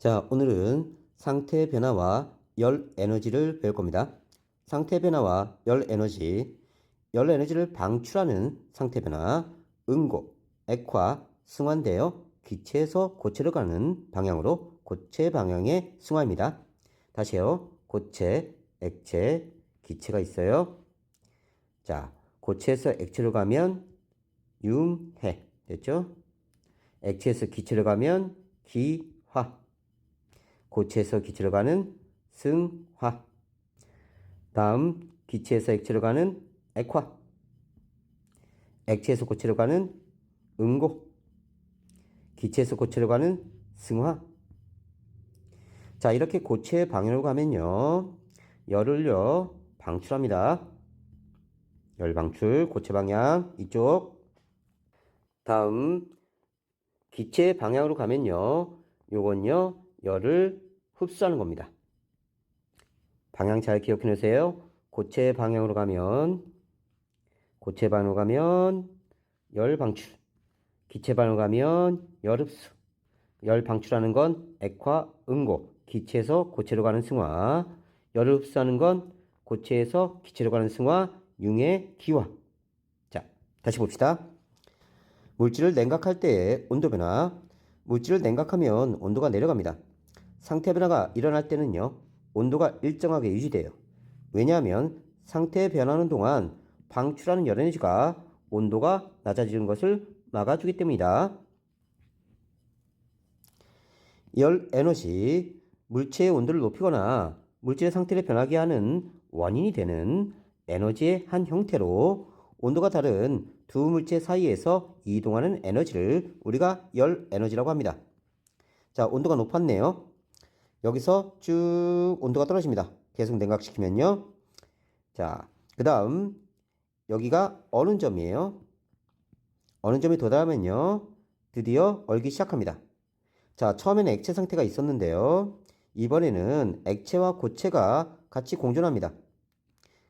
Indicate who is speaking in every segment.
Speaker 1: 자, 오늘은 상태 변화와 열 에너지를 배울 겁니다. 상태 변화와 열 에너지를 방출하는 상태 변화, 응고, 액화, 승화인데요. 기체에서 고체로 가는 방향으로 고체 방향의 승화입니다. 다시요. 고체, 액체, 기체가 있어요. 자, 고체에서 액체로 가면 융해, 됐죠? 액체에서 기체로 가면 기화. 고체에서 기체로 가는 승화. 다음 기체에서 액체로 가는 액화. 액체에서 고체로 가는 응고. 기체에서 고체로 가는 승화. 자, 이렇게 고체 방향으로 가면요, 열을요 방출합니다. 열 방출, 고체 방향 이쪽. 다음 기체 방향으로 가면요, 요건요 열을 흡수하는 겁니다. 방향 잘 기억해 놓으세요. 고체 방향으로 가면 열 방출, 기체 방향으로 가면 열 흡수. 열 방출하는 건 액화, 응고, 기체에서 고체로 가는 승화. 열을 흡수하는 건 고체에서 기체로 가는 승화, 융의 기화. 자, 다시 봅시다. 물질을 냉각할 때의 온도 변화. 물질을 냉각하면 온도가 내려갑니다. 상태 변화가 일어날 때는요, 온도가 일정하게 유지돼요. 왜냐하면 상태 변하는 동안 방출하는 열 에너지가 온도가 낮아지는 것을 막아주기 때문이다. 열 에너지, 물체의 온도를 높이거나 물질의 상태를 변하게 하는 원인이 되는 에너지의 한 형태로 온도가 다른 두 물체 사이에서 이동하는 에너지를 우리가 열 에너지라고 합니다. 자, 온도가 높았네요. 여기서 쭉 온도가 떨어집니다. 계속 냉각시키면요. 자, 그 다음 여기가 어느 점이에요? 어느 점에 도달하면요, 드디어 얼기 시작합니다. 자, 처음에는 액체 상태가 있었는데요, 이번에는 액체와 고체가 같이 공존합니다.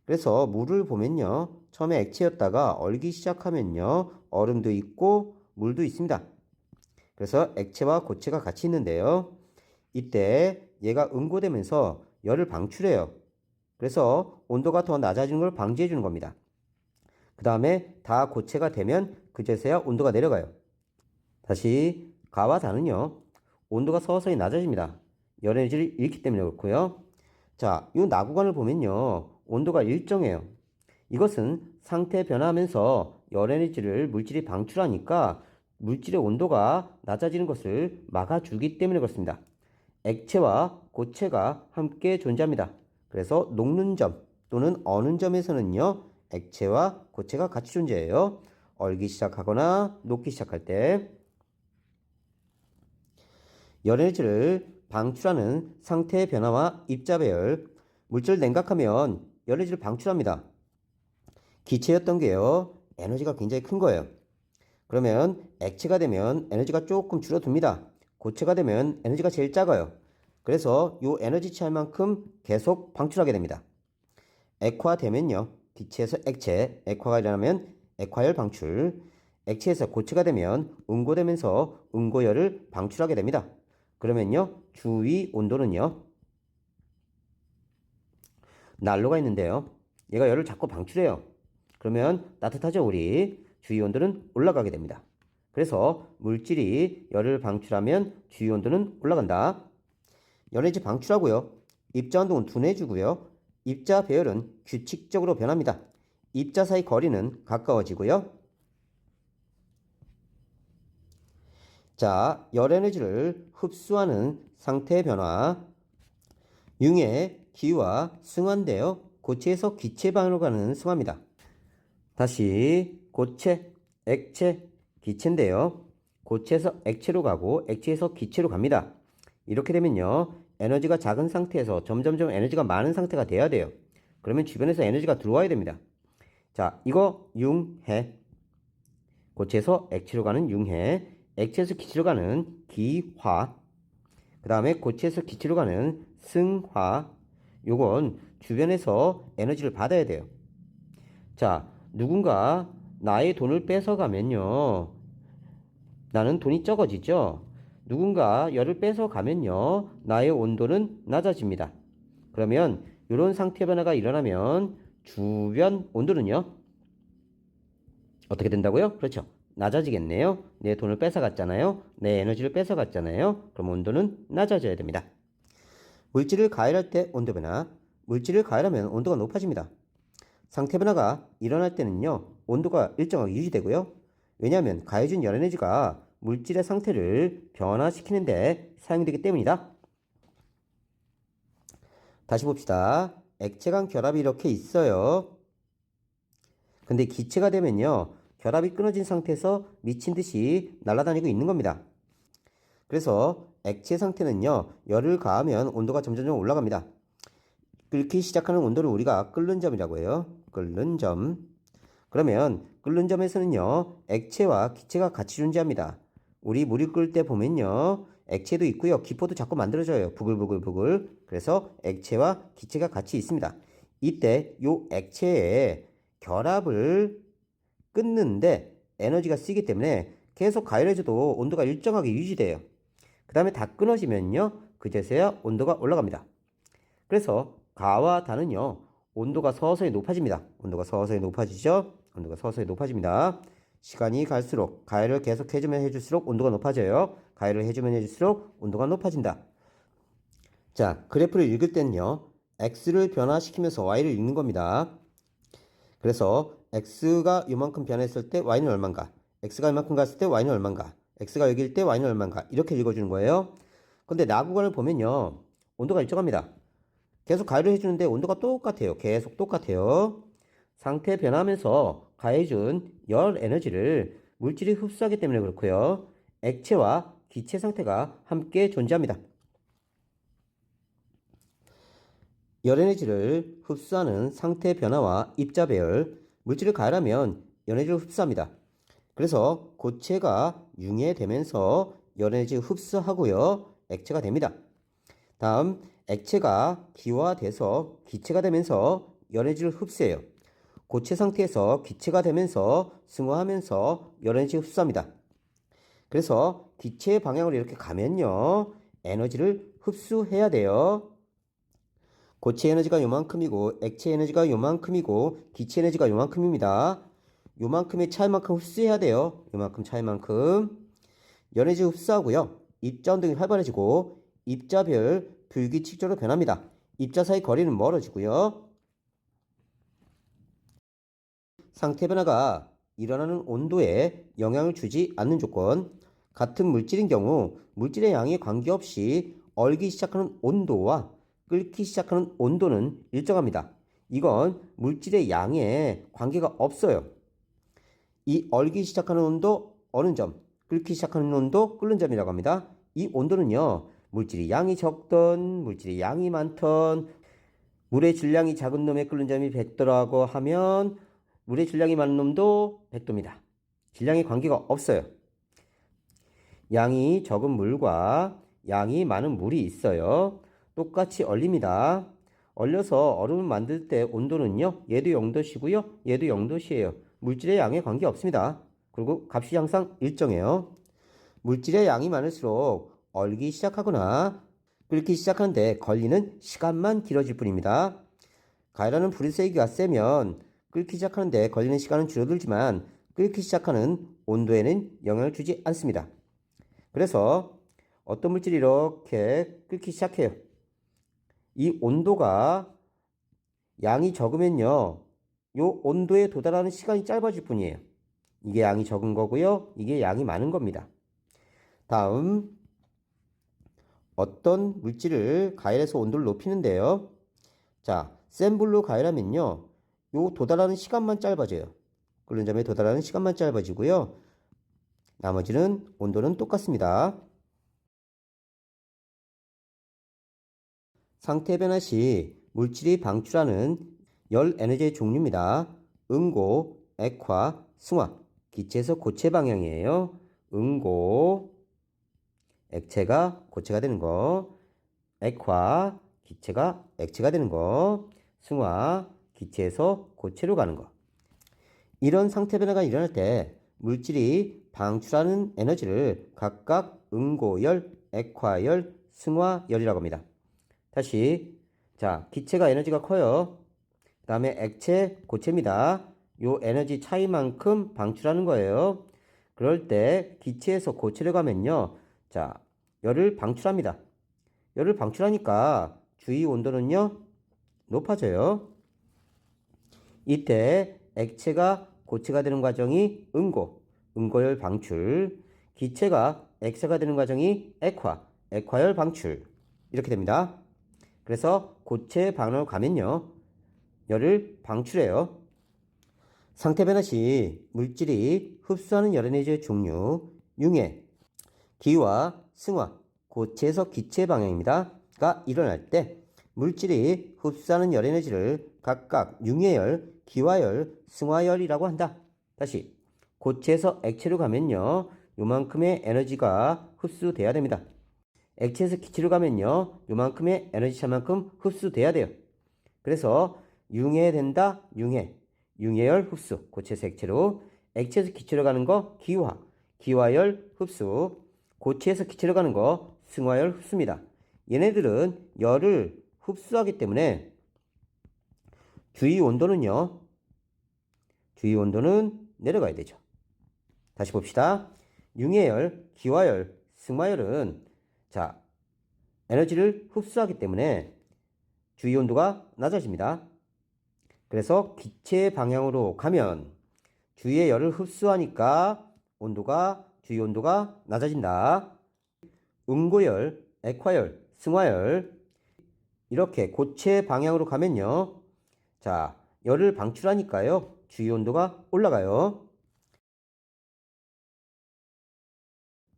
Speaker 1: 그래서 물을 보면요, 처음에 액체였다가 얼기 시작하면요, 얼음도 있고 물도 있습니다. 그래서 액체와 고체가 같이 있는데요, 이때 얘가 응고되면서 열을 방출해요. 그래서 온도가 더 낮아지는 걸 방지해 주는 겁니다. 그 다음에 다 고체가 되면 그제서야 온도가 내려가요. 다시 가와 다는요, 온도가 서서히 낮아집니다. 열 에너지를 잃기 때문에 그렇고요. 자, 이 나구간을 보면요, 온도가 일정해요. 이것은 상태 변화하면서 열 에너지를 물질이 방출하니까 물질의 온도가 낮아지는 것을 막아주기 때문에 그렇습니다. 액체와 고체가 함께 존재합니다. 그래서 녹는 점 또는 어는 점에서는요, 액체와 고체가 같이 존재해요. 얼기 시작하거나 녹기 시작할 때. 열에너지를 방출하는 상태 변화와 입자배열. 물질을 냉각하면 열에너지를 방출합니다. 기체였던 게요, 에너지가 굉장히 큰 거예요. 그러면 액체가 되면 에너지가 조금 줄어듭니다. 고체가 되면 에너지가 제일 작아요. 그래서 이 에너지 차이만큼 계속 방출하게 됩니다. 액화되면요, 기체에서 액체, 액화가 일어나면 액화열 방출. 액체에서 고체가 되면 응고되면서 응고열을 방출하게 됩니다. 그러면요, 주위 온도는요, 난로가 있는데요, 얘가 열을 자꾸 방출해요. 그러면 따뜻하죠, 우리. 주위 온도는 올라가게 됩니다. 그래서 물질이 열을 방출하면 주위 온도는 올라간다. 열에너지 방출하고요, 입자 운동은 둔해지고요, 입자 배열은 규칙적으로 변합니다. 입자 사이 거리는 가까워지고요. 자, 열 에너지를 흡수하는 상태 변화. 융의 기와 승화인데요, 고체에서 기체 방향으로 가는 승화입니다. 다시 고체, 액체, 기체인데요, 고체에서 액체로 가고 액체에서 기체로 갑니다. 이렇게 되면요, 에너지가 작은 상태에서 점점점 에너지가 많은 상태가 돼야 돼요. 그러면 주변에서 에너지가 들어와야 됩니다. 자, 이거 융해. 고체에서 액체로 가는 융해. 액체에서 기체로 가는 기화. 그 다음에 고체에서 기체로 가는 승화. 요건 주변에서 에너지를 받아야 돼요. 자, 누군가 나의 돈을 뺏어가면요, 나는 돈이 적어지죠. 누군가 열을 뺏어가면요, 나의 온도는 낮아집니다. 그러면 이런 상태 변화가 일어나면 주변 온도는요, 어떻게 된다고요? 그렇죠. 낮아지겠네요. 내 돈을 뺏어갔잖아요. 내 에너지를 뺏어갔잖아요. 그럼 온도는 낮아져야 됩니다. 물질을 가열할 때 온도 변화, 물질을 가열하면 온도가 높아집니다. 상태 변화가 일어날 때는요, 온도가 일정하게 유지되고요. 왜냐하면 가해준 열 에너지가 물질의 상태를 변화시키는데 사용되기 때문이다. 다시 봅시다. 액체 간 결합이 이렇게 있어요. 근데 기체가 되면요, 결합이 끊어진 상태에서 미친 듯이 날아다니고 있는 겁니다. 그래서 액체 상태는요, 열을 가하면 온도가 점점 올라갑니다. 끓기 시작하는 온도를 우리가 끓는 점이라고 해요. 끓는 점. 그러면 끓는 점에서는요, 액체와 기체가 같이 존재합니다. 우리 물을 끓을 때 보면요, 액체도 있고요, 기포도 자꾸 만들어져요. 부글부글부글. 그래서 액체와 기체가 같이 있습니다. 이때 요 액체에 결합을 끊는데 에너지가 쓰이기 때문에 계속 가열해져도 온도가 일정하게 유지돼요. 그 다음에 다 끊어지면요, 그제서야 온도가 올라갑니다. 그래서 가와 다는요, 온도가 서서히 높아집니다. 온도가 서서히 높아지죠? 온도가 서서히 높아집니다. 시간이 갈수록 가열을 계속 해주면 해줄수록 온도가 높아져요. 가열을 해주면 해줄수록 온도가 높아진다. 자, 그래프를 읽을 때는요, x를 변화시키면서 y를 읽는 겁니다. 그래서 x가 이만큼 변했을 때 y는 얼마인가, x가 이만큼 갔을 때 y는 얼마인가, x가 여기일 때 y는 얼마인가, 이렇게 읽어주는 거예요. 근데 나구간을 보면요, 온도가 일정합니다. 계속 가열을 해주는데 온도가 똑같아요. 계속 똑같아요. 상태 변하면서 가해준 열 에너지를 물질이 흡수하기 때문에 그렇고요. 액체와 기체 상태가 함께 존재합니다. 열 에너지를 흡수하는 상태 변화와 입자 배열, 물질을 가열하면 열 에너지를 흡수합니다. 그래서 고체가 융해되면서 열 에너지를 흡수하고요, 액체가 됩니다. 다음, 액체가 기화돼서 기체가 되면서 열 에너지를 흡수해요. 고체 상태에서 기체가 되면서 승화하면서 열 에너지를 흡수합니다. 그래서 기체의 방향으로 이렇게 가면요, 에너지를 흡수해야 돼요. 고체 에너지가 요만큼이고 액체 에너지가 요만큼이고 기체 에너지가 요만큼입니다. 요만큼의 차이만큼 흡수해야 돼요. 요만큼 차이만큼. 열 에너지 흡수하고요, 입자 운동이 활발해지고 입자별 불규칙적으로 변합니다. 입자 사이 거리는 멀어지고요. 상태 변화가 일어나는 온도에 영향을 주지 않는 조건, 같은 물질인 경우 물질의 양에 관계없이 얼기 시작하는 온도와 끓기 시작하는 온도는 일정합니다. 이건 물질의 양에 관계가 없어요. 이 얼기 시작하는 온도 어느 점, 끓기 시작하는 온도 끓는 점이라고 합니다. 이 온도는요, 물질이 양이 적던 물질이 양이 많던, 물의 질량이 작은 놈의 끓는 점이 100도라고 하면 물의 질량이 많은 놈도 100도입니다. 질량에 관계가 없어요. 양이 적은 물과 양이 많은 물이 있어요. 똑같이 얼립니다. 얼려서 얼음을 만들 때 온도는요, 얘도 0도시고요, 얘도 0도시예요. 물질의 양에 관계 없습니다. 그리고 값이 항상 일정해요. 물질의 양이 많을수록 얼기 시작하거나 끓기 시작하는데 걸리는 시간만 길어질 뿐입니다. 가열하는 불의 세기가 세면 끓기 시작하는데 걸리는 시간은 줄어들지만 끓기 시작하는 온도에는 영향을 주지 않습니다. 그래서 어떤 물질이 이렇게 끓기 시작해요. 이 온도가 양이 적으면요, 요 온도에 도달하는 시간이 짧아질 뿐이에요. 이게 양이 적은 거고요, 이게 양이 많은 겁니다. 다음, 어떤 물질을 가열해서 온도를 높이는데요. 자, 센 불로 가열하면요, 요 도달하는 시간만 짧아져요. 끓는 점에 도달하는 시간만 짧아지고요, 나머지는 온도는 똑같습니다. 상태 변화 시 물질이 방출하는 열 에너지의 종류입니다. 응고, 액화, 승화, 기체에서 고체 방향이에요. 응고, 액체가 고체가 되는 거, 액화, 기체가 액체가 되는 거, 승화, 기체에서 고체로 가는 거. 이런 상태 변화가 일어날 때 물질이 방출하는 에너지를 각각 응고열, 액화열, 승화열이라고 합니다. 다시, 자, 기체가 에너지가 커요. 그 다음에 액체, 고체입니다. 요 에너지 차이만큼 방출하는 거예요. 그럴 때 기체에서 고체로 가면요. 자, 열을 방출합니다. 열을 방출하니까 주위 온도는요. 높아져요. 이때 액체가 고체가 되는 과정이 응고열 방출, 기체가 액체가 되는 과정이 액화열 방출 이렇게 됩니다. 그래서 고체 방으로 가면요. 열을 방출해요. 상태 변화 시 물질이 흡수하는 열 에너지의 종류, 융해, 기화, 승화, 고체에서 기체 방향입니다.가 일어날 때 물질이 흡수하는 열 에너지를 각각 융해열, 기화열, 승화열이라고 한다. 다시 고체에서 액체로 가면요. 요만큼의 에너지가 흡수돼야 됩니다. 액체에서 기체로 가면요. 요만큼의 에너지 차만큼 흡수돼야 돼요. 그래서 융해된다. 융해열 흡수, 고체에서 액체로. 액체에서 기체로 가는 거 기화열 흡수, 고체에서 기체로 가는 거 승화열 흡수입니다. 얘네들은 열을 흡수하기 때문에 주위 온도는 내려가야 되죠. 다시 봅시다. 융해열, 기화열, 승화열은 자, 에너지를 흡수하기 때문에 주위 온도가 낮아집니다. 그래서 기체 방향으로 가면 주위의 열을 흡수하니까 주위 온도가 낮아진다. 응고열, 액화열, 승화열 이렇게 고체 방향으로 가면요. 자, 열을 방출하니까요. 주위 온도가 올라가요.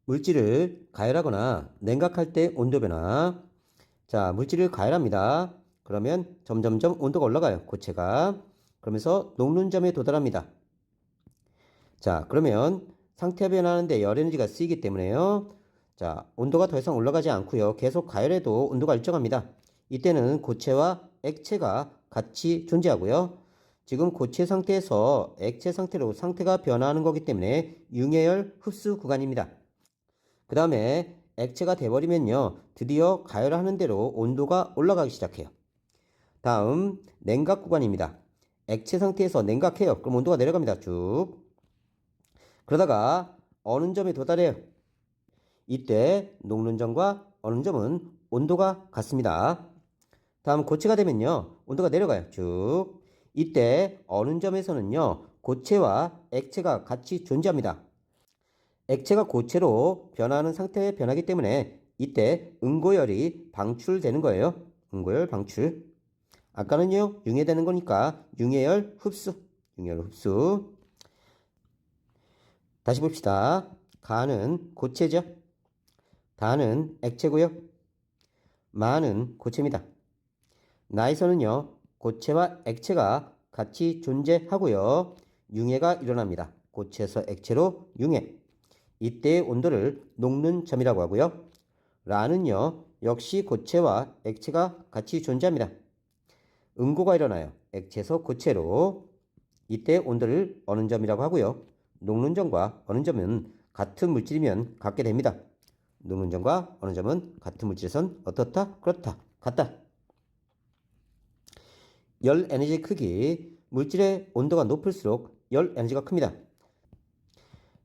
Speaker 1: 물질을 가열하거나 냉각할 때 온도 변화. 자, 물질을 가열합니다. 그러면 점점점 온도가 올라가요. 고체가. 그러면서 녹는 점에 도달합니다. 자, 그러면 상태 변화하는데 열 에너지가 쓰이기 때문에요. 자, 온도가 더 이상 올라가지 않고요. 계속 가열해도 온도가 일정합니다. 이때는 고체와 액체가 같이 존재하고요. 지금 고체 상태에서 액체 상태로 상태가 변화하는 거기 때문에 융해열 흡수 구간입니다. 그 다음에 액체가 돼버리면요. 드디어 가열하는 대로 온도가 올라가기 시작해요. 다음 냉각 구간입니다. 액체 상태에서 냉각해요. 그럼 온도가 내려갑니다. 쭉. 그러다가 어느 점에 도달해요. 이때 녹는 점과 어느 점은 온도가 같습니다. 다음 고체가 되면요. 온도가 내려가요. 쭉. 이때 어느 점에서는요. 고체와 액체가 같이 존재합니다. 액체가 고체로 변화하는 상태의 변화기 때문에 이때 응고열이 방출되는 거예요. 응고열 방출. 아까는요. 융해되는 거니까 융해열 흡수. 다시 봅시다. 가는 고체죠. 다는 액체고요. 마는 고체입니다. 나에서는요. 고체와 액체가 같이 존재하고요. 융해가 일어납니다. 고체에서 액체로 융해. 이때의 온도를 녹는 점이라고 하고요. 라는요. 역시 고체와 액체가 같이 존재합니다. 응고가 일어나요. 액체에서 고체로. 이때 온도를 어느 점이라고 하고요. 녹는 점과 어느 점은 같은 물질이면 같게 됩니다. 녹는 점과 어느 점은 같은 물질에선 어떻다? 그렇다. 같다. 열 에너지의 크기. 물질의 온도가 높을수록 열 에너지가 큽니다.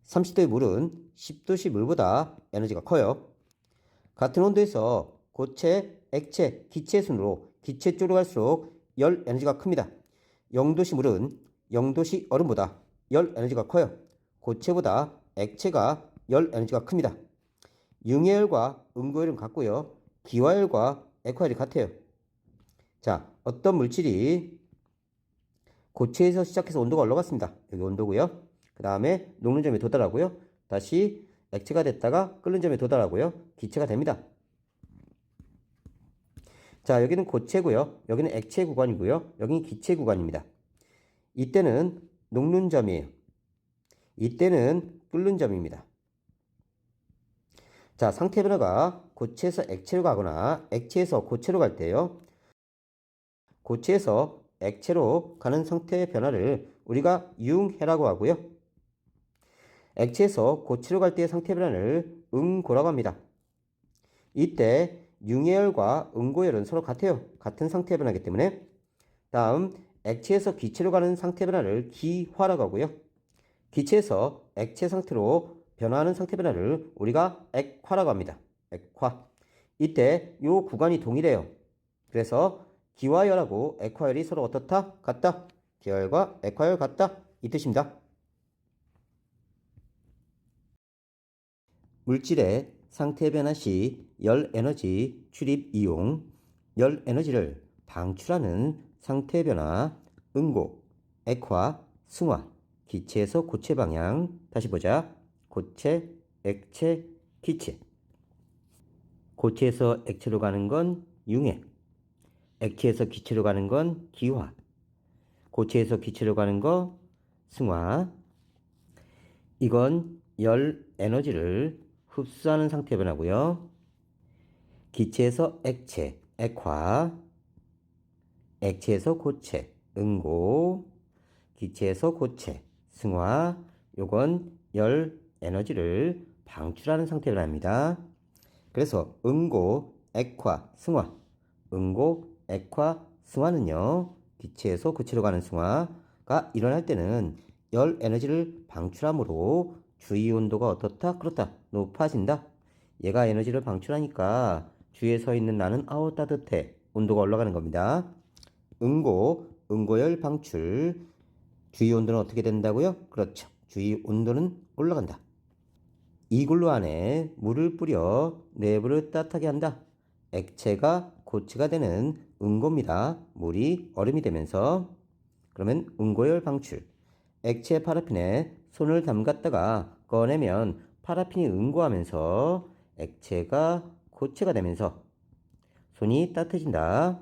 Speaker 1: 30도의 물은 10도씨 물보다 에너지가 커요. 같은 온도에서 고체, 액체, 기체 순으로 기체 쪽으로 갈수록 열 에너지가 큽니다. 0도씨 물은 0도씨 얼음보다 열 에너지가 커요. 고체보다 액체가 열 에너지가 큽니다. 융해열과 응고열은 같고요. 기화열과 액화열이 같아요. 자, 어떤 물질이 고체에서 시작해서 온도가 올라갔습니다. 여기 온도고요. 그 다음에 녹는 점에 도달하고요. 다시 액체가 됐다가 끓는 점에 도달하고요. 기체가 됩니다. 자, 여기는 고체고요. 여기는 액체 구간이고요. 여기는 기체 구간입니다. 이때는 녹는 점이에요. 이때는 끓는 점입니다. 자, 상태 변화가 고체에서 액체로 가거나 액체에서 고체로 갈 때요. 고체에서 액체로 가는 상태의 변화를 우리가 융해라고 하고요. 액체에서 고체로 갈 때의 상태 변화를 응고라고 합니다. 이때 융해열과 응고열은 서로 같아요. 같은 상태 변화이기 때문에. 다음 액체에서 기체로 가는 상태 변화를 기화라고 하고요. 기체에서 액체 상태로 변화하는 상태 변화를 우리가 액화라고 합니다. 액화. 이때 이 구간이 동일해요. 그래서 기화열하고 액화열이 서로 어떻다? 같다. 기화열과 액화열 같다. 이 뜻입니다. 물질의 상태 변화 시 열 에너지 출입 이용, 열 에너지를 방출하는 상태 변화, 응고, 액화, 승화, 기체에서 고체 방향. 다시 보자. 고체, 액체, 기체. 고체에서 액체로 가는 건 융해, 액체에서 기체로 가는 건 기화, 고체에서 기체로 가는 거 승화. 이건 열 에너지를 흡수하는 상태 변화고요. 기체에서 액체, 액화, 액체에서 고체, 응고, 기체에서 고체, 승화. 요건 열 에너지를 방출하는 상태 변화입니다. 그래서 응고, 액화, 승화. 응고, 액화, 승화는요. 기체에서 고체로 가는 승화가 일어날 때는 열 에너지를 방출하므로 주위 온도가 어떻다? 그렇다. 높아진다. 얘가 에너지를 방출하니까 주위에 서 있는 나는 아우 따뜻해. 온도가 올라가는 겁니다. 응고열 방출. 주위 온도는 어떻게 된다고요? 그렇죠. 주위 온도는 올라간다. 이글루 안에 물을 뿌려 내부를 따뜻하게 한다. 액체가 고체가 되는 응고입니다. 물이 얼음이 되면서. 그러면 응고열 방출. 액체 파라핀에 손을 담갔다가 꺼내면 파라핀이 응고하면서 액체가 고체가 되면서 손이 따뜻해진다.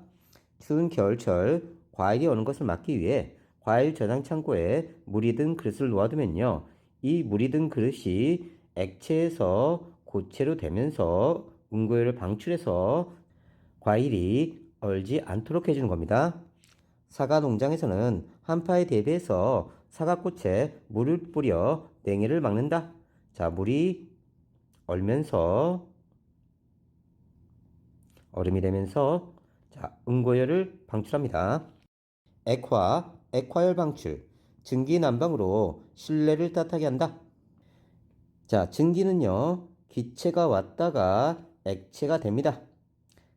Speaker 1: 추운 겨울철 과일이 오는 것을 막기 위해 과일 저장 창고에 물이 든 그릇을 놓아두면요. 이 물이 든 그릇이 액체에서 고체로 되면서 응고열을 방출해서 과일이 얼지 않도록 해주는 겁니다. 사과 농장에서는 한파에 대비해서 사과꽃에 물을 뿌려 냉해를 막는다. 자, 물이 얼면서 얼음이 되면서 자, 응고열을 방출합니다. 액화열 방출. 증기 난방으로 실내를 따뜻하게 한다. 자, 증기는요, 기체가 왔다가 액체가 됩니다.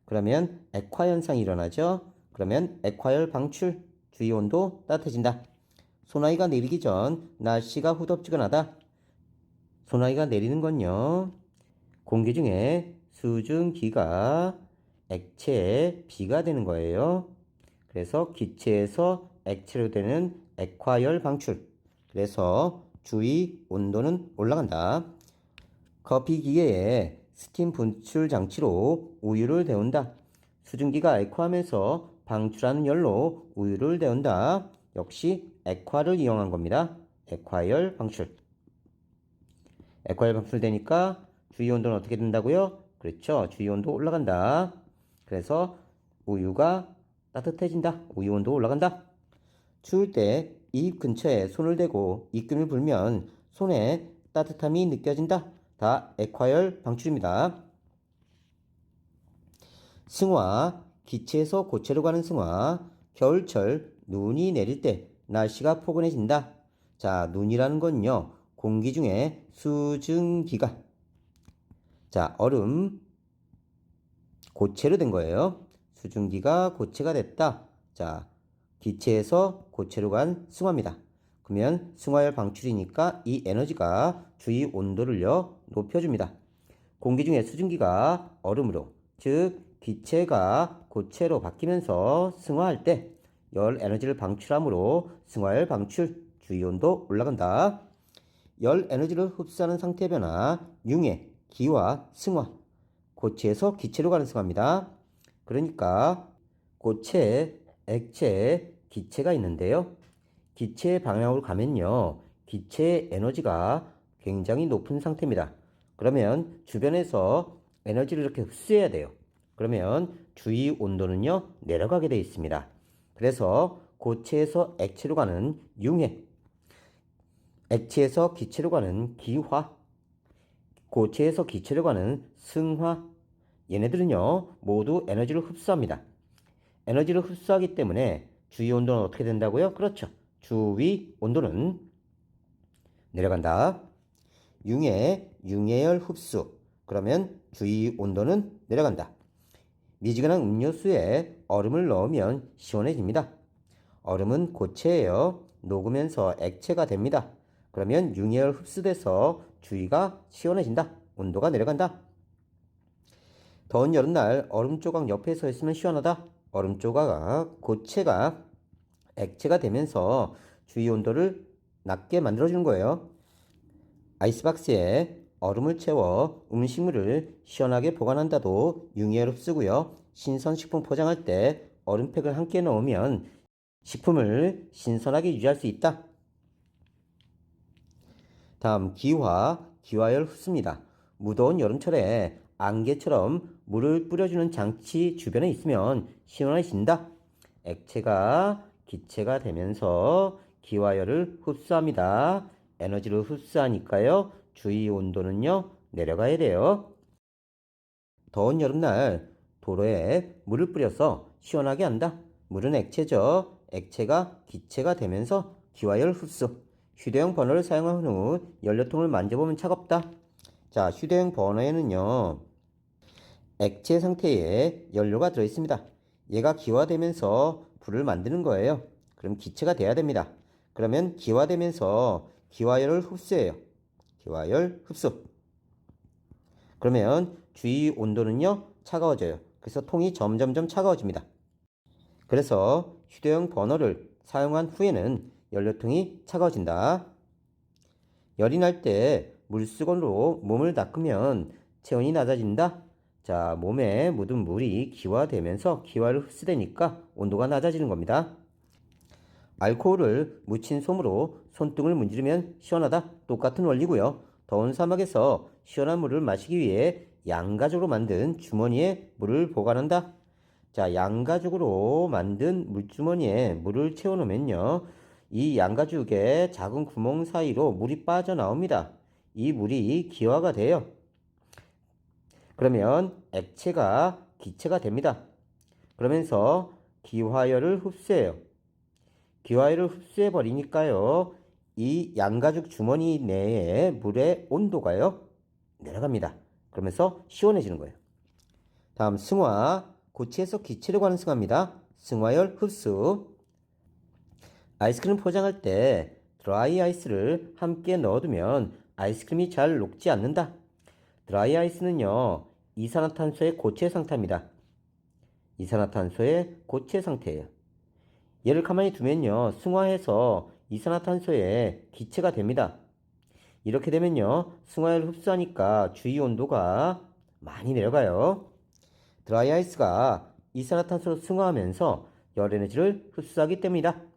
Speaker 1: 그러면 액화 현상이 일어나죠. 그러면 액화열 방출, 주위 온도 따뜻해진다. 소나기가 내리기 전 날씨가 후덥지근하다. 소나기가 내리는 건요, 공기 중에 수증기가 액체에 비가 되는 거예요. 그래서 기체에서 액체로 되는 액화열 방출. 그래서 주위 온도는 올라간다. 커피 기계에 스팀 분출 장치로 우유를 데운다. 수증기가 액화하면서 방출하는 열로 우유를 데운다. 역시 액화를 이용한 겁니다. 액화열 방출. 액화열 방출되니까 주위 온도는 어떻게 된다고요? 그렇죠. 주위 온도 올라간다. 그래서 우유가 따뜻해진다. 우유 온도 올라간다. 추울 때 입 근처에 손을 대고 입김을 불면 손에 따뜻함이 느껴진다. 다 액화열 방출입니다. 승화, 기체에서 고체로 가는 승화. 겨울철 눈이 내릴 때 날씨가 포근해진다. 자, 눈이라는 건요, 공기 중에 수증기가 자, 얼음 고체로 된 거예요. 수증기가 고체가 됐다. 자, 기체에서 고체로 간 승화입니다. 그러면 승화열 방출이니까 이 에너지가 주위 온도를요, 높여줍니다. 공기 중에 수증기가 얼음으로, 즉 기체가 고체로 바뀌면서 승화할 때 열 에너지를 방출하므로 승화열 방출, 주위 온도 올라간다. 열 에너지를 흡수하는 상태 변화, 융해, 기화, 승화. 고체에서 기체로 가는 승화입니다. 그러니까 고체, 액체, 기체가 있는데요. 기체의 방향으로 가면요, 기체의 에너지가 굉장히 높은 상태입니다. 그러면 주변에서 에너지를 이렇게 흡수해야 돼요. 그러면 주위 온도는요, 내려가게 되어 있습니다. 그래서 고체에서 액체로 가는 융해, 액체에서 기체로 가는 기화, 고체에서 기체로 가는 승화. 얘네들은요, 모두 에너지를 흡수합니다. 에너지를 흡수하기 때문에 주위 온도는 어떻게 된다고요? 그렇죠. 주위 온도는 내려간다. 융해열 흡수. 그러면 주위 온도는 내려간다. 미지근한 음료수에 얼음을 넣으면 시원해집니다. 얼음은 고체예요. 녹으면서 액체가 됩니다. 그러면 융해열 흡수돼서 주위가 시원해진다. 온도가 내려간다. 더운 여름날 얼음 조각 옆에 서 있으면 시원하다. 얼음 조각, 고체가 액체가 되면서 주위 온도를 낮게 만들어주는 거예요. 아이스박스에 얼음을 채워 음식물을 시원하게 보관한다도 융해를 흡수고요. 신선식품 포장할 때 얼음팩을 함께 넣으면 식품을 신선하게 유지할 수 있다. 다음 기화열 흡수입니다. 무더운 여름철에 안개처럼 물을 뿌려주는 장치 주변에 있으면 시원해진다. 액체가 기체가 되면서 기화열을 흡수합니다. 에너지를 흡수하니까요. 주위 온도는요, 내려가야 돼요. 더운 여름날 도로에 물을 뿌려서 시원하게 한다. 물은 액체죠. 액체가 기체가 되면서 기화열 흡수. 휴대용 버너를 사용한 후 연료통을 만져보면 차갑다. 자, 휴대용 버너에는요, 액체 상태의 연료가 들어있습니다. 얘가 기화되면서 불을 만드는 거예요. 그럼 기체가 돼야 됩니다. 그러면 기화되면서 기화열을 흡수해요. 기화열 흡수. 그러면 주위 온도는요, 차가워져요. 그래서 통이 점점점 차가워집니다. 그래서 휴대용 버너를 사용한 후에는 연료통이 차가워진다. 열이 날 때 물수건으로 몸을 닦으면 체온이 낮아진다. 자, 몸에 묻은 물이 기화되면서 기화를 흡수되니까 온도가 낮아지는 겁니다. 알코올을 묻힌 솜으로 손등을 문지르면 시원하다. 똑같은 원리고요. 더운 사막에서 시원한 물을 마시기 위해 양가죽으로 만든 주머니에 물을 보관한다. 자, 양가죽으로 만든 물주머니에 물을 채워놓으면요. 이 양가죽의 작은 구멍 사이로 물이 빠져나옵니다. 이 물이 기화가 돼요. 그러면 액체가 기체가 됩니다. 그러면서 기화열을 흡수해요. 기화열을 흡수해 버리니까요. 이 양가죽 주머니 내의 물의 온도가요, 내려갑니다. 그러면서 시원해지는 거예요. 다음 승화, 고체에서 기체로 가는 승화입니다. 승화열 흡수. 아이스크림 포장할 때 드라이 아이스를 함께 넣어두면 아이스크림이 잘 녹지 않는다. 드라이 아이스는요, 이산화탄소의 고체 상태입니다. 이산화탄소의 고체 상태예요. 얘를 가만히 두면요, 승화해서 이산화탄소의 기체가 됩니다. 이렇게 되면요, 승화를 흡수하니까 주위 온도가 많이 내려가요. 드라이 아이스가 이산화탄소로 승화하면서 열 에너지를 흡수하기 때문이다.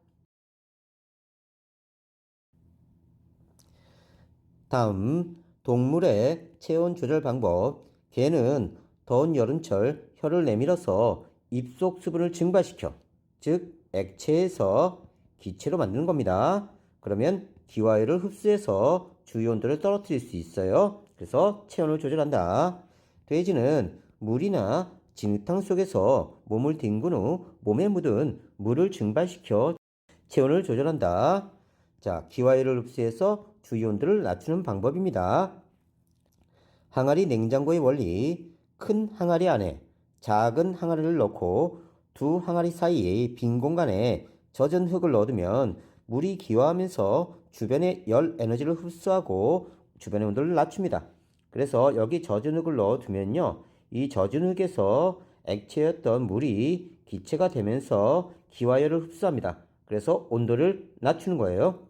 Speaker 1: 다음, 동물의 체온 조절 방법. 개는 더운 여름철 혀를 내밀어서 입속 수분을 증발시켜, 즉 액체에서 기체로 만드는 겁니다. 그러면 기화열을 흡수해서 주위 온도를 떨어뜨릴 수 있어요. 그래서 체온을 조절한다. 돼지는 물이나 진흙탕 속에서 몸을 뒹군 후 몸에 묻은 물을 증발시켜 체온을 조절한다. 자, 기화열을 흡수해서 주위 온도를 낮추는 방법입니다. 항아리 냉장고의 원리. 큰 항아리 안에 작은 항아리를 넣고 두 항아리 사이의 빈 공간에 젖은 흙을 넣어두면 물이 기화하면서 주변의 열 에너지를 흡수하고 주변의 온도를 낮춥니다. 그래서 여기 젖은 흙을 넣어두면요, 이 젖은 흙에서 액체였던 물이 기체가 되면서 기화열을 흡수합니다. 그래서 온도를 낮추는 거예요.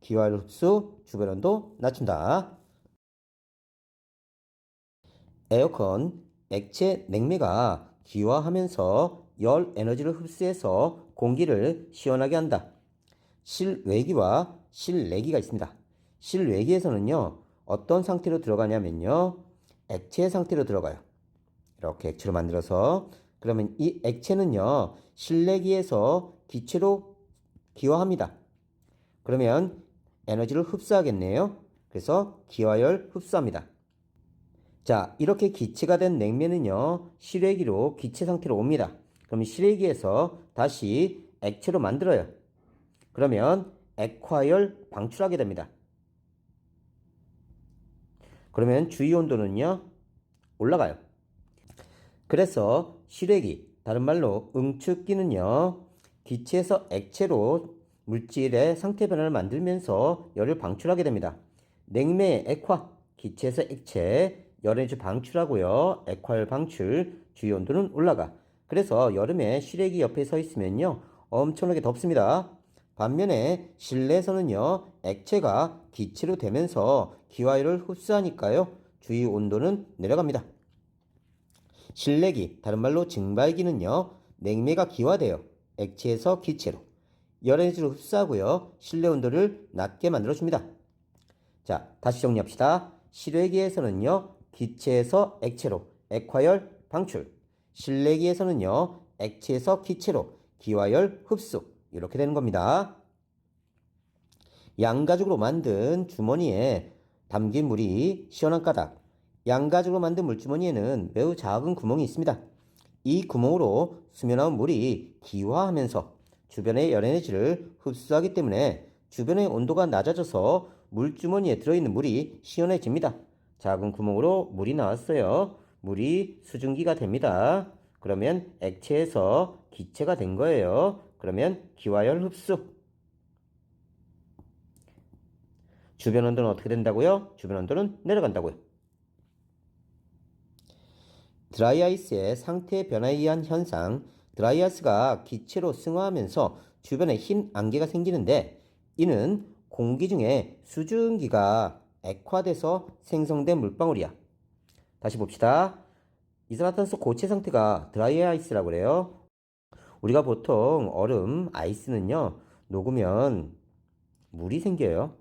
Speaker 1: 기화열 흡수, 주변 온도 낮춘다. 에어컨, 액체 냉매가 기화하면서 열 에너지를 흡수해서 공기를 시원하게 한다. 실외기와 실내기가 있습니다. 실외기에서는요, 어떤 상태로 들어가냐면요, 액체 상태로 들어가요. 이렇게 액체로 만들어서, 그러면 이 액체는요, 실내기에서 기체로 기화합니다. 그러면 에너지를 흡수하겠네요. 그래서 기화열 흡수합니다. 자, 이렇게 기체가 된 냉면은요, 실외기로 기체 상태로 옵니다. 그럼 실외기에서 다시 액체로 만들어요. 그러면 액화열 방출하게 됩니다. 그러면 주위 온도는요, 올라가요. 그래서 실외기, 다른 말로 응축기는요, 기체에서 액체로 물질의 상태 변화를 만들면서 열을 방출하게 됩니다. 냉매의 액화, 기체에서 액체, 열에너지 방출하고요. 액화열 방출, 주위 온도는 올라가. 그래서 여름에 실외기 옆에 서 있으면요, 엄청나게 덥습니다. 반면에 실내에서는요, 액체가 기체로 되면서 기화열을 흡수하니까요, 주위 온도는 내려갑니다. 실내기, 다른 말로 증발기는요, 냉매가 기화되어 액체에서 기체로 열에너지를 흡수하고요, 실내 온도를 낮게 만들어줍니다. 자, 다시 정리합시다. 실외기에서는요, 기체에서 액체로 액화열 방출, 실내기에서는요, 액체에서 기체로 기화열 흡수, 이렇게 되는 겁니다. 양가죽으로 만든 주머니에 담긴 물이 시원한 까닭. 양가죽으로 만든 물주머니에는 매우 작은 구멍이 있습니다. 이 구멍으로 스며나온 물이 기화하면서 주변의 열에너지를 흡수하기 때문에 주변의 온도가 낮아져서 물주머니에 들어있는 물이 시원해집니다. 작은 구멍으로 물이 나왔어요. 물이 수증기가 됩니다. 그러면 액체에서 기체가 된 거예요. 그러면 기화열 흡수. 주변 온도는 어떻게 된다고요? 주변 온도는 내려간다고요. 드라이아이스의 상태 변화에 의한 현상, 드라이아이스가 기체로 승화하면서 주변에 흰 안개가 생기는데, 이는 공기 중에 수증기가 액화돼서 생성된 물방울이야. 다시 봅시다. 이산화탄소 고체 상태가 드라이아이스라고 그래요. 우리가 보통 얼음, 아이스는요, 녹으면 물이 생겨요.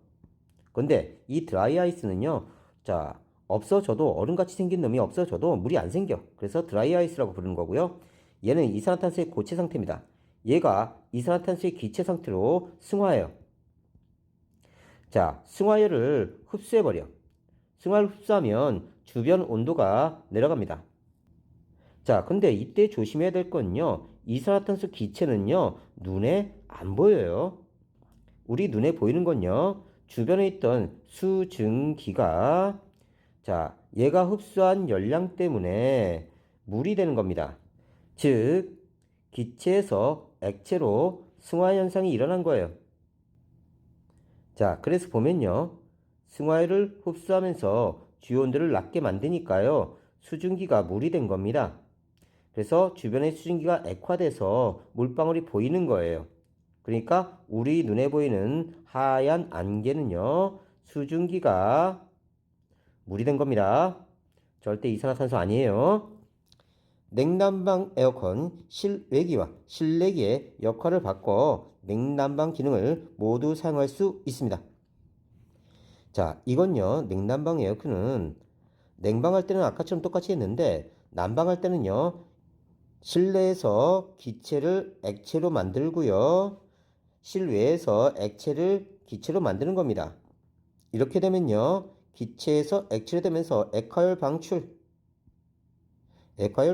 Speaker 1: 근데 이 드라이아이스는요, 자, 없어져도 얼음같이 생긴 놈이 없어져도 물이 안 생겨. 그래서 드라이아이스라고 부르는 거고요. 얘는 이산화탄소의 고체 상태입니다. 얘가 이산화탄소의 기체 상태로 승화해요. 자, 승화열을 흡수해버려. 승화를 흡수하면 주변 온도가 내려갑니다. 자, 근데 이때 조심해야 될 건요, 이산화탄소 기체는요, 눈에 안 보여요. 우리 눈에 보이는 건요, 주변에 있던 수증기가, 자, 얘가 흡수한 열량 때문에 물이 되는 겁니다. 즉, 기체에서 액체로 승화 현상이 일어난 거예요. 자, 그래서 보면요, 승화율을 흡수하면서 주요 온도를 낮게 만드니까요, 수증기가 물이 된 겁니다. 그래서 주변의 수증기가 액화돼서 물방울이 보이는 거예요. 그러니까 우리 눈에 보이는 하얀 안개는요, 수증기가 물이 된 겁니다. 절대 이산화탄소 아니에요. 냉난방 에어컨 실외기와 실내기의 역할을 바꿔 냉난방 기능을 모두 사용할 수 있습니다. 자, 이건요, 냉난방 에어컨은 냉방할 때는 아까처럼 똑같이 했는데, 난방할 때는요, 실내에서 기체를 액체로 만들고요, 실외에서 액체를 기체로 만드는 겁니다. 이렇게 되면요, 기체에서 액체로 되면서 액화열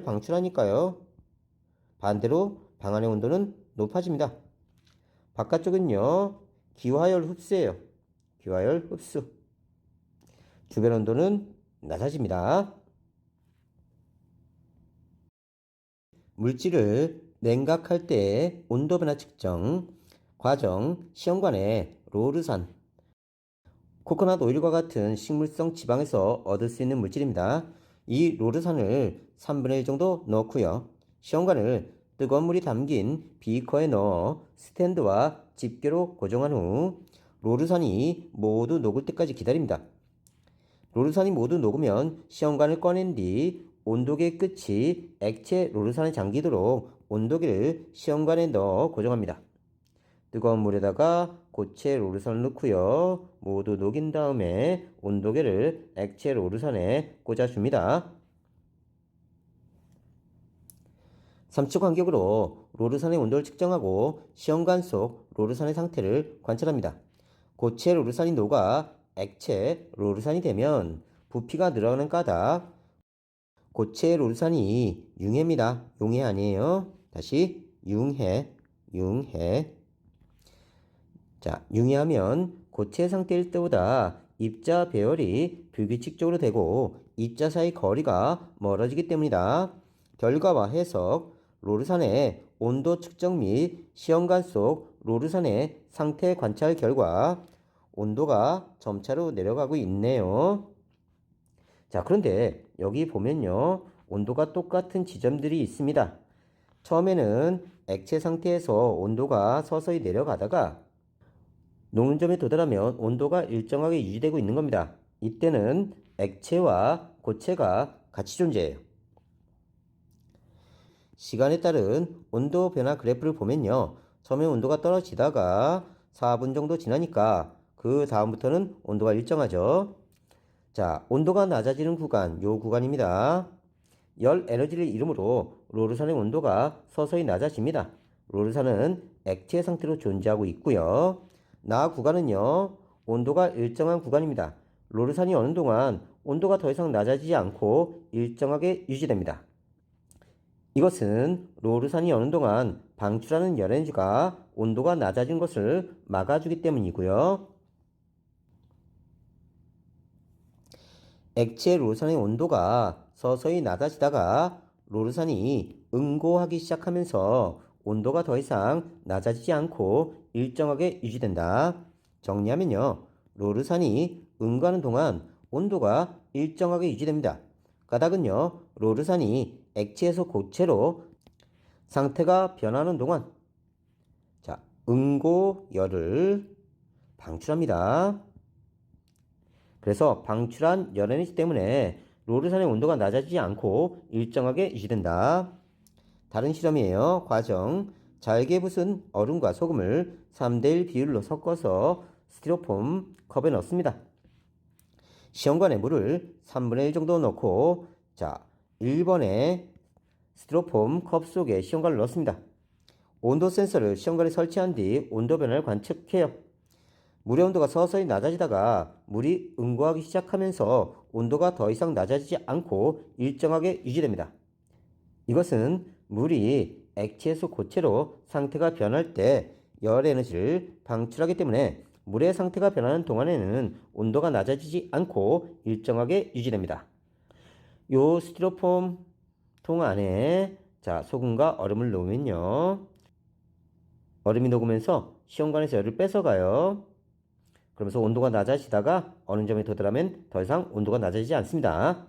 Speaker 1: 방출하니까요, 반대로 방 안의 온도는 높아집니다. 바깥쪽은요, 기화열 흡수예요. 기화열 흡수. 주변 온도는 낮아집니다. 물질을 냉각할 때의 온도 변화 측정 과정 시험관의 로르산, 코코넛 오일과 같은 식물성 지방에서 얻을 수 있는 물질입니다. 이 로르산을 3분의 1 정도 넣고요. 시험관을 뜨거운 물이 담긴 비커에 넣어 스탠드와 집게로 고정한 후 로르산이 모두 녹을 때까지 기다립니다. 로르산이 모두 녹으면 시험관을 꺼낸 뒤 온도계 끝이 액체 로르산에 잠기도록 온도계를 시험관에 넣어 고정합니다. 뜨거운 물에다가 고체 로르산을 넣고요. 모두 녹인 다음에 온도계를 액체 로르산에 꽂아줍니다. 3초 간격으로 로르산의 온도를 측정하고 시험관 속 로르산의 상태를 관찰합니다. 고체 로르산이 녹아 액체 로르산이 되면 부피가 늘어나는 까닭. 고체 로르산이 융해입니다. 용해 아니에요. 다시 융해. 자, 융해하면 고체 상태일 때보다 입자 배열이 불규칙적으로 되고 입자 사이 거리가 멀어지기 때문이다. 결과와 해석. 로르산의 온도 측정 및 시험관 속 로르산의 상태 관찰 결과 온도가 점차로 내려가고 있네요. 자, 그런데 여기 보면요, 온도가 똑같은 지점들이 있습니다. 처음에는 액체 상태에서 온도가 서서히 내려가다가 녹는 점에 도달하면 온도가 일정하게 유지되고 있는 겁니다. 이때는 액체와 고체가 같이 존재해요. 시간에 따른 온도 변화 그래프를 보면요, 처음에 온도가 떨어지다가 4분 정도 지나니까 그 다음부터는 온도가 일정하죠. 자, 온도가 낮아지는 구간, 요 구간입니다. 열 에너지를 이름으로 로르산의 온도가 서서히 낮아집니다. 로르산은 액체 상태로 존재하고 있고요. 나 구간은요, 온도가 일정한 구간입니다. 로르산이 어느 동안 온도가 더 이상 낮아지지 않고 일정하게 유지됩니다. 이것은 로르산이 어느 동안 방출하는 열 에너지가 온도가 낮아진 것을 막아주기 때문이고요. 액체 로르산의 온도가 서서히 낮아지다가 로르산이 응고하기 시작하면서 온도가 더 이상 낮아지지 않고 일정하게 유지된다. 정리하면요, 로르산이 응고하는 동안 온도가 일정하게 유지됩니다. 까닭은요, 로르산이 액체에서 고체로 상태가 변하는 동안 응고열을 방출합니다. 그래서 방출한 열 에너지 때문에 로르산의 온도가 낮아지지 않고 일정하게 유지된다. 다른 실험이에요. 과정. 잘게 부순 얼음과 소금을 3대1 비율로 섞어서 스티로폼 컵에 넣습니다. 시험관에 물을 3분의 1 정도 넣고 1번에 스티로폼 컵 속에 시험관을 넣습니다. 온도 센서를 시험관에 설치한 뒤 온도 변화를 관측해요. 물의 온도가 서서히 낮아지다가 물이 응고하기 시작하면서 온도가 더 이상 낮아지지 않고 일정하게 유지됩니다. 이것은 물이 액체에서 고체로 상태가 변할 때 열 에너지를 방출하기 때문에 물의 상태가 변하는 동안에는 온도가 낮아지지 않고 일정하게 유지됩니다. 요 스티로폼 통 안에 소금과 얼음을 넣으면요, 얼음이 녹으면서 시험관에서 열을 뺏어가요. 그러면서 온도가 낮아지다가 어느 점에 도달하면 더 이상 온도가 낮아지지 않습니다.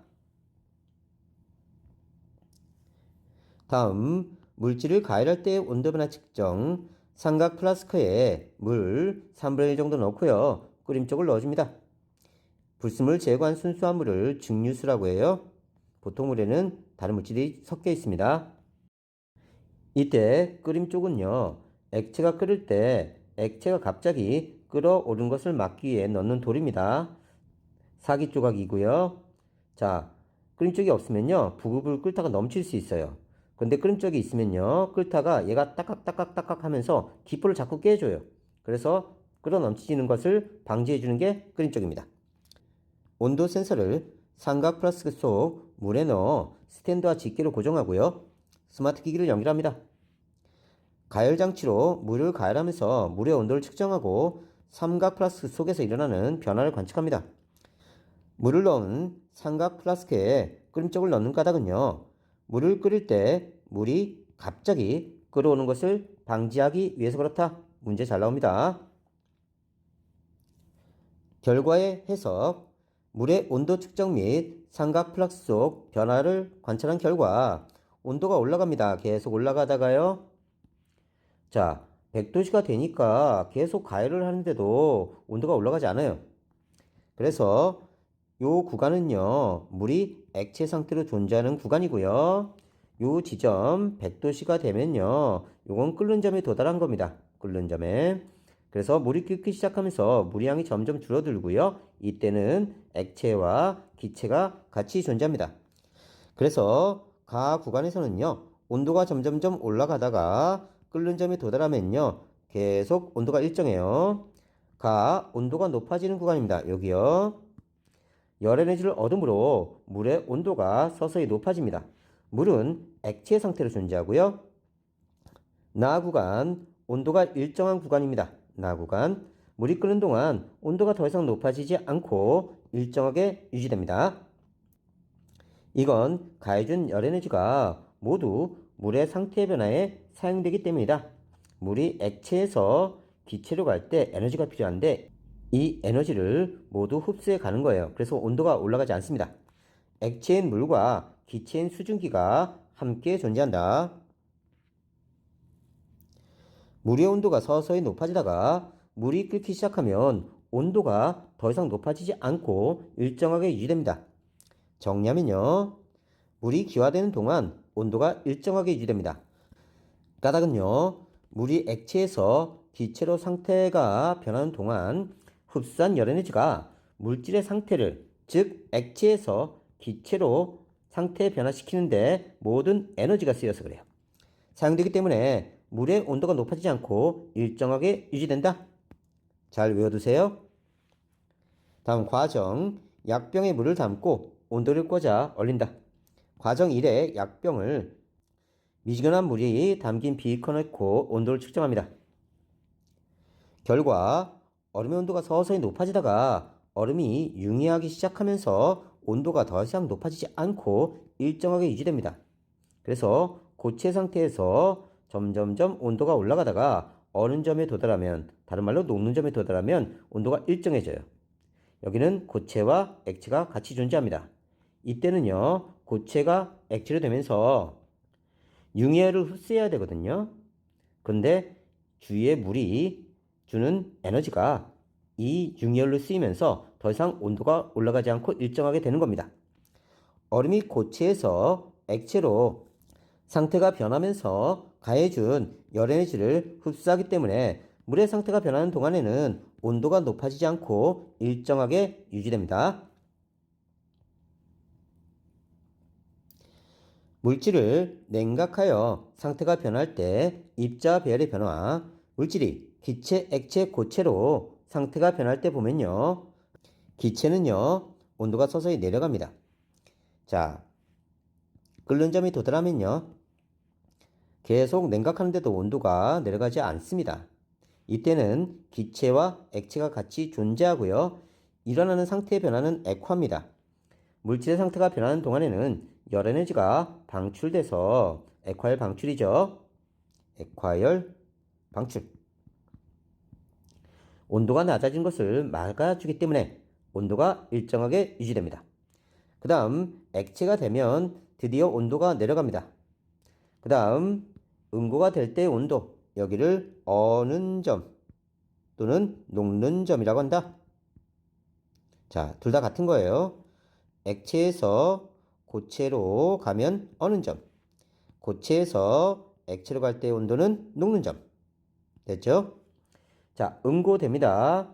Speaker 1: 다음, 물질을 가열할 때의 온도 변화 측정. 삼각 플라스크에 물 3분의 1 정도 넣고요, 끓임 쪽을 넣어줍니다. 불순물 제거한 순수한 물을 증류수라고 해요. 보통 물에는 다른 물질이 섞여 있습니다. 이때 끓임 쪽은요, 액체가 끓을 때 액체가 갑자기 끓어오른 것을 막기 위해 넣는 돌입니다. 사기 조각이고요. 끓임 쪽이 없으면요, 부글부글 끓다가 넘칠 수 있어요. 근데 끓임 쪽이 있으면요, 끓다가 얘가 따깍따깍따깍 하면서 기포를 자꾸 깨줘요. 그래서 끓어 넘치는 것을 방지해주는 게 끓임 쪽입니다. 온도 센서를 삼각 플라스크 속 물에 넣어 스탠드와 집게로 고정하고요, 스마트 기기를 연결합니다. 가열 장치로 물을 가열하면서 물의 온도를 측정하고 삼각 플라스크 속에서 일어나는 변화를 관측합니다. 물을 넣은 삼각 플라스크에 끓임쪽을 넣는 까닭은요, 물을 끓일 때 물이 갑자기 끓어오는 것을 방지하기 위해서 그렇다. 문제 잘 나옵니다. 결과의 해석. 물의 온도 측정 및 삼각 플라스크 속 변화를 관찰한 결과 온도가 올라갑니다. 계속 올라가다가요, 100도씨가 되니까 계속 가열을 하는데도 온도가 올라가지 않아요. 그래서 요 구간은요, 물이 액체 상태로 존재하는 구간이고요. 요 지점 100도씨가 되면요, 요건 끓는 점에 도달한 겁니다. 끓는 점에. 그래서 물이 끓기 시작하면서 물의 양이 점점 줄어들고요, 이때는 액체와 기체가 같이 존재합니다. 그래서 가 구간에서는요, 온도가 점점점 올라가다가 끓는 점에 도달하면요, 계속 온도가 일정해요. 온도가 높아지는 구간입니다. 여기요. 열 에너지를 얻음으로 물의 온도가 서서히 높아집니다. 물은 액체 상태로 존재하고요. 나 구간, 온도가 일정한 구간입니다. 나 구간, 물이 끓는 동안 온도가 더 이상 높아지지 않고 일정하게 유지됩니다. 이건 가해준 열 에너지가 모두 물의 상태 변화에 사용되기 때문이다. 물이 액체에서 기체로 갈 때 에너지가 필요한데 이 에너지를 모두 흡수해 가는 거예요. 그래서 온도가 올라가지 않습니다. 액체인 물과 기체인 수증기가 함께 존재한다. 물의 온도가 서서히 높아지다가 물이 끓기 시작하면 온도가 더 이상 높아지지 않고 일정하게 유지됩니다. 정리하면요. 물이 기화되는 동안 온도가 일정하게 유지됩니다. 까닭은요. 물이 액체에서 기체로 상태가 변하는 동안 흡수한 열 에너지가 물질의 상태를, 즉 액체에서 기체로 상태 변화시키는데 모든 에너지가 쓰여서 그래요. 사용되기 때문에 물의 온도가 높아지지 않고 일정하게 유지된다. 잘 외워두세요. 다음 과정, 약병에 물을 담고 온도를 꽂아 얼린다. 과정 1에 약병을 미지근한 물이 담긴 비커에 넣고 온도를 측정합니다. 결과 얼음의 온도가 서서히 높아지다가 얼음이 융해하기 시작하면서 온도가 더 이상 높아지지 않고 일정하게 유지됩니다. 그래서 고체 상태에서 점점점 온도가 올라가다가 어느 점에 도달하면, 다른 말로 녹는 점에 도달하면 온도가 일정해져요. 여기는 고체와 액체가 같이 존재합니다. 이때는요, 고체가 액체로 되면서 융해를 흡수해야 되거든요. 근데 주위에 물이 주는 에너지가 이 융열로 쓰이면서 더 이상 온도가 올라가지 않고 일정하게 되는 겁니다. 얼음이 고체에서 액체로 상태가 변하면서 가해준 열 에너지를 흡수하기 때문에 물의 상태가 변하는 동안에는 온도가 높아지지 않고 일정하게 유지됩니다. 물질을 냉각하여 상태가 변할 때 입자 배열의 변화, 물질이 기체, 액체, 고체로 상태가 변할 때 보면요. 기체는요, 온도가 서서히 내려갑니다. 자, 끓는 점이 도달하면요. 계속 냉각하는데도 온도가 내려가지 않습니다. 이때는 기체와 액체가 같이 존재하고요. 일어나는 상태의 변화는 액화입니다. 물질의 상태가 변하는 동안에는 열 에너지가 방출돼서 액화열 방출이죠. 액화열 방출. 온도가 낮아진 것을 막아주기 때문에 온도가 일정하게 유지됩니다. 그 다음 액체가 되면 드디어 온도가 내려갑니다. 그 다음 응고가 될 때의 온도, 여기를 어는 점 또는 녹는 점이라고 한다. 자, 둘 다 같은 거예요. 액체에서 고체로 가면 어는 점, 고체에서 액체로 갈 때의 온도는 녹는 점. 됐죠? 자, 응고됩니다.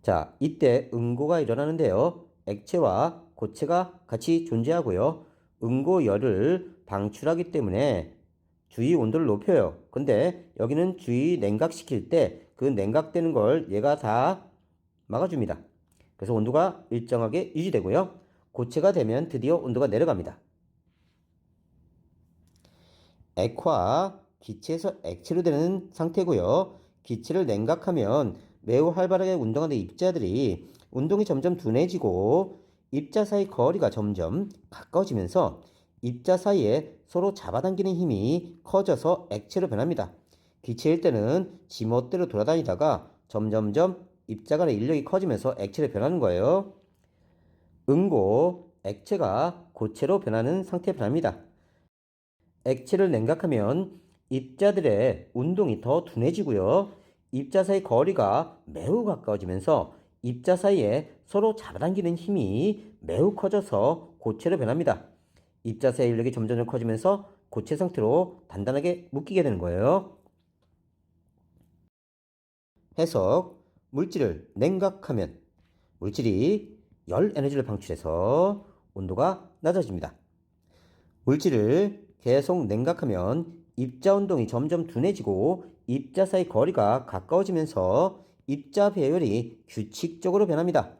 Speaker 1: 자, 이때 응고가 일어나는데요. 액체와 고체가 같이 존재하고요. 응고열을 방출하기 때문에 주위 온도를 높여요. 근데 여기는 주위 냉각시킬 때 그 냉각되는 걸 얘가 다 막아줍니다. 그래서 온도가 일정하게 유지되고요. 고체가 되면 드디어 온도가 내려갑니다. 액화, 기체에서 액체로 되는 상태고요. 기체를 냉각하면 매우 활발하게 운동하는 입자들이 운동이 점점 둔해지고 입자 사이 거리가 점점 가까워지면서 입자 사이에 서로 잡아당기는 힘이 커져서 액체로 변합니다. 기체일 때는 지멋대로 돌아다니다가 점점점 입자 간의 인력이 커지면서 액체로 변하는 거예요. 응고, 액체가 고체로 변하는 상태에 변합니다. 액체를 냉각하면 입자들의 운동이 더 둔해지고요. 입자 사이 거리가 매우 가까워지면서 입자 사이에 서로 잡아당기는 힘이 매우 커져서 고체로 변합니다. 입자 사이 인력이 점점 커지면서 고체 상태로 단단하게 묶이게 되는 거예요. 해석, 물질을 냉각하면 물질이 열 에너지를 방출해서 온도가 낮아집니다. 물질을 계속 냉각하면 입자 운동이 점점 둔해지고 입자 사이 거리가 가까워지면서 입자 배열이 규칙적으로 변합니다.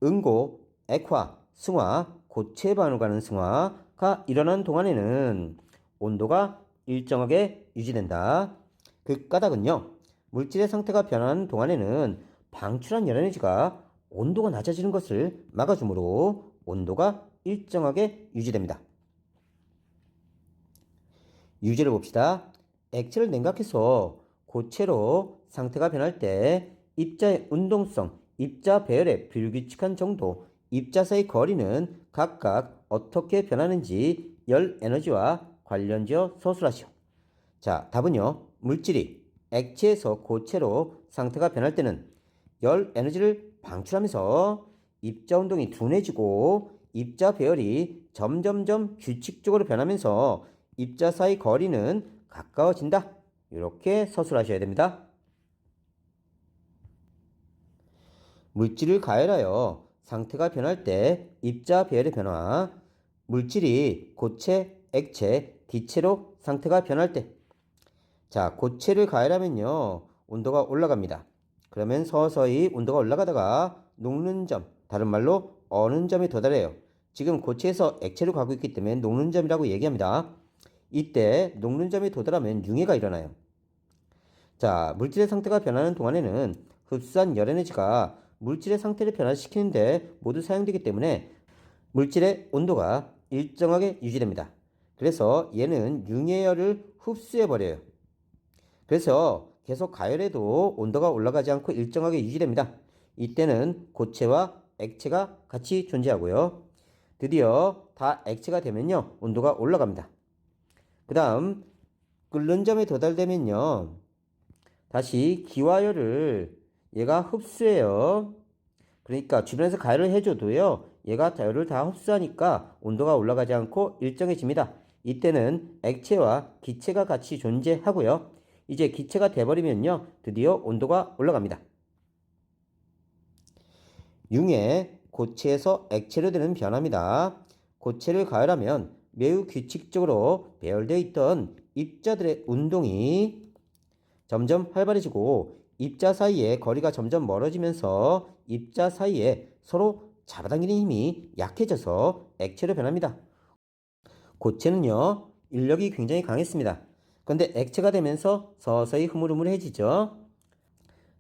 Speaker 1: 응고, 액화, 승화, 고체 반응을 가는 승화가 일어나는 동안에는 온도가 일정하게 유지된다. 그 까닭은요, 물질의 상태가 변하는 동안에는 방출한 열에너지가 온도가 낮아지는 것을 막아주므로 온도가 일정하게 유지됩니다. 유제를 봅시다. 액체를 냉각해서 고체로 상태가 변할 때 입자의 운동성, 입자 배열의 불규칙한 정도, 입자 사이 거리는 각각 어떻게 변하는지 열 에너지와 관련지어 서술하시오. 자, 답은요. 물질이 액체에서 고체로 상태가 변할 때는 열 에너지를 방출하면서 입자 운동이 둔해지고 입자 배열이 점점점 규칙적으로 변하면서 입자 사이 거리는 가까워진다. 이렇게 서술하셔야 됩니다. 물질을 가열하여 상태가 변할 때 입자 배열의 변화, 물질이 고체, 액체, 기체로 상태가 변할 때, 자, 고체를 가열하면요, 온도가 올라갑니다. 그러면 서서히 온도가 올라가다가 녹는 점, 다른 말로 어는 점에 도달해요. 지금 고체에서 액체로 가고 있기 때문에 녹는 점이라고 얘기합니다. 이때 녹는 점에 도달하면 융해가 일어나요. 자, 물질의 상태가 변하는 동안에는 흡수한 열에너지가 물질의 상태를 변화시키는데 모두 사용되기 때문에 물질의 온도가 일정하게 유지됩니다. 그래서 얘는 융해열을 흡수해버려요. 그래서 계속 가열해도 온도가 올라가지 않고 일정하게 유지됩니다. 이때는 고체와 액체가 같이 존재하고요. 드디어 다 액체가 되면요, 온도가 올라갑니다. 그 다음 끓는 점에 도달되면요, 다시 기화열을 얘가 흡수해요. 그러니까 주변에서 가열을 해줘도요, 얘가 열을 다 흡수하니까 온도가 올라가지 않고 일정해집니다. 이때는 액체와 기체가 같이 존재하고요. 이제 기체가 돼버리면요, 드디어 온도가 올라갑니다. 융의 고체에서 액체로 되는 변화입니다. 고체를 가열하면 매우 규칙적으로 배열되어 있던 입자들의 운동이 점점 활발해지고 입자 사이의 거리가 점점 멀어지면서 입자 사이에 서로 잡아당기는 힘이 약해져서 액체로 변합니다. 고체는요, 인력이 굉장히 강했습니다. 그런데 액체가 되면서 서서히 흐물흐물해지죠.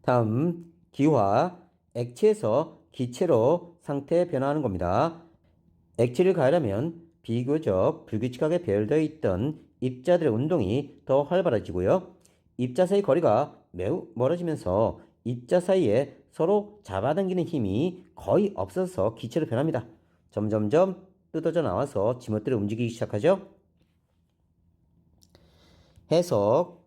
Speaker 1: 다음, 기화, 액체에서 기체로 상태 변화하는 겁니다. 액체를 가열하면 비교적 불규칙하게 배열되어 있던 입자들의 운동이 더 활발해지고요. 입자 사이 거리가 매우 멀어지면서 입자 사이에 서로 잡아당기는 힘이 거의 없어서 기체로 변합니다. 점점점 뜯어져 나와서 지멋대로 움직이기 시작하죠. 해석.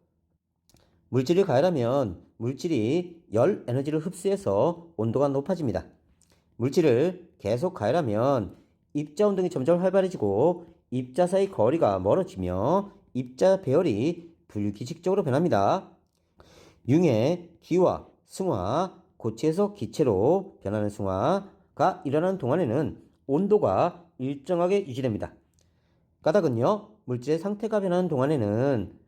Speaker 1: 물질을 가열하면 물질이 열 에너지를 흡수해서 온도가 높아집니다. 물질을 계속 가열하면 입자 운동이 점점 활발해지고 입자 사이 거리가 멀어지며 입자 배열이 불규칙적으로 변합니다. 융의 기화, 승화, 고체에서 기체로 변하는 승화가 일어나는 동안에는 온도가 일정하게 유지됩니다. 까닭은요, 물질의 상태가 변하는 동안에는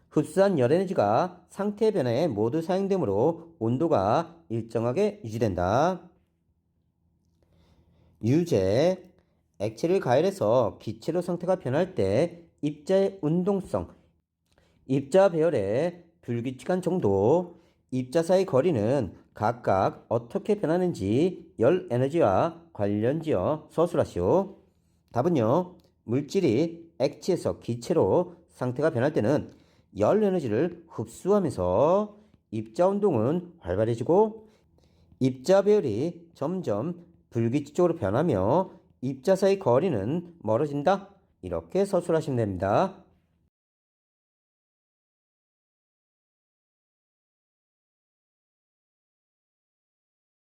Speaker 1: 흡수한 열에너지가 상태 변화에 모두 사용되므로 온도가 일정하게 유지된다. 유제, 액체를 가열해서 기체로 상태가 변할 때 입자의 운동성, 입자 배열의 불규칙한 정도, 입자 사이 거리는 각각 어떻게 변하는지 열 에너지와 관련지어 서술하시오. 답은요, 물질이 액체에서 기체로 상태가 변할 때는 열 에너지를 흡수하면서 입자 운동은 활발해지고 입자 배열이 점점 불규칙적으로 변하며 입자 사이 거리는 멀어진다. 이렇게 서술하시면 됩니다.